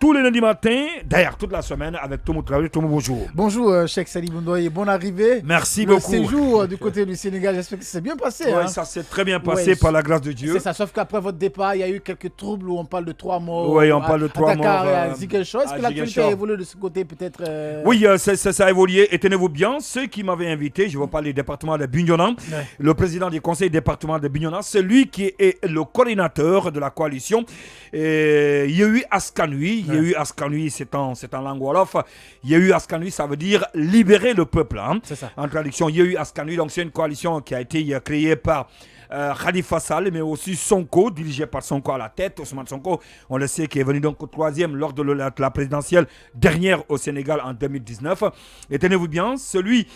tous les lundis matins, d'ailleurs toute la semaine, avec Tomo Traoré. Tomo, bonjour. Bonjour, Cheikh Sali Boundoye, bonne arrivée. Merci le beaucoup. Le séjour du côté du Sénégal, j'espère que ça s'est bien passé. Oui, ça s'est très bien passé par la grâce de Dieu. C'est ça, sauf qu'après votre départ, il y a eu quelques troubles où on parle de 3 morts. Oui, on parle de 3 morts. À Dakar et à Ziguinchor. Est-ce que l'actualité a évolué de ce côté peut-être Oui, ça a évolué. Et tenez-vous bien, ceux qui m'avaient invité, je vous parle du département de Bignona, le président du conseil départemental de Bignona, c'est lui qui est le coordinateur de la coalition. Et il y a eu Askanui. Il y a eu Askanui, c'est en langue wolof. Il y a eu Askanui, ça veut dire libérer le peuple. Hein. C'est ça. En traduction, il y a eu Askanui, donc c'est une coalition qui a été créée par Khalifa Sall, mais aussi Sonko, dirigé par Sonko à la tête. Ousmane Sonko, on le sait, qui est venu donc au 3e lors de la présidentielle dernière au Sénégal en 2019. Et tenez-vous bien, celui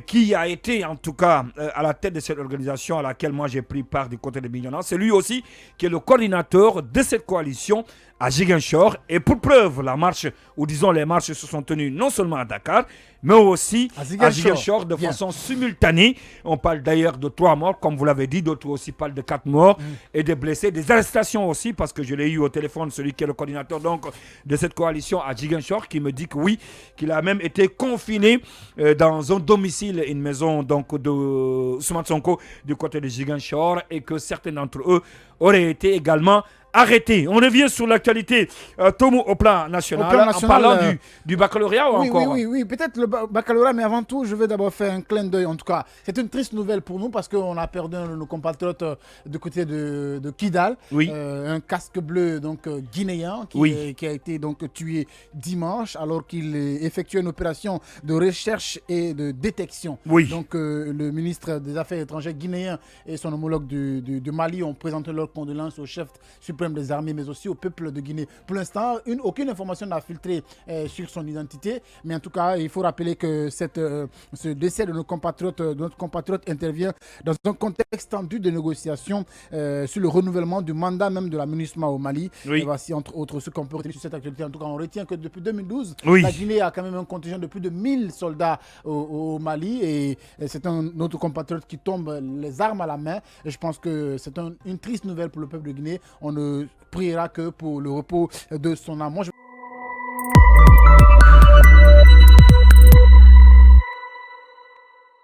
qui a été en tout cas à la tête de cette organisation à laquelle moi j'ai pris part du côté de Bignona, c'est lui aussi qui est le coordinateur de cette coalition à Ziguinchor. Et pour preuve, la marche, ou disons les marches se sont tenues non seulement à Dakar, mais aussi à Ziguinchor de façon simultanée. On parle d'ailleurs de 3 morts, comme vous l'avez dit, d'autres aussi parlent de 4 morts et des blessés, des arrestations aussi, parce que je l'ai eu au téléphone, celui qui est le coordinateur donc, de cette coalition à Ziguinchor, qui me dit que oui, qu'il a même été confiné dans un domicile, une maison donc, de Ousmane Sonko du côté de Ziguinchor, et que certains d'entre eux auraient été également arrêté. On revient sur l'actualité, Tomo, au plan national, en parlant du baccalauréat ou encore Oui, peut-être le baccalauréat, mais avant tout, je vais d'abord faire un clin d'œil. En tout cas, c'est une triste nouvelle pour nous parce qu'on a perdu nos compatriotes du côté de Kidal. Oui. Un casque bleu donc, guinéen qui a été donc, tué dimanche alors qu'il effectuait une opération de recherche et de détection. Oui. Donc, le ministre des Affaires étrangères guinéen et son homologue du Mali ont présenté leurs condoléances au chef suprême des armées, mais aussi au peuple de Guinée. Pour l'instant, aucune information n'a filtré sur son identité, mais en tout cas, il faut rappeler que ce décès de notre compatriote intervient dans un contexte tendu de négociations sur le renouvellement du mandat même de la MINUSMA au Mali. Oui. Et voici entre autres ce qu'on peut retenir sur cette actualité. En tout cas, on retient que depuis 2012, oui, la Guinée a quand même un contingent de plus de 1000 soldats au Mali, et c'est un autre compatriote qui tombe les armes à la main. Et je pense que c'est une triste nouvelle pour le peuple de Guinée. On ne priera que pour le repos de son âme. Moi,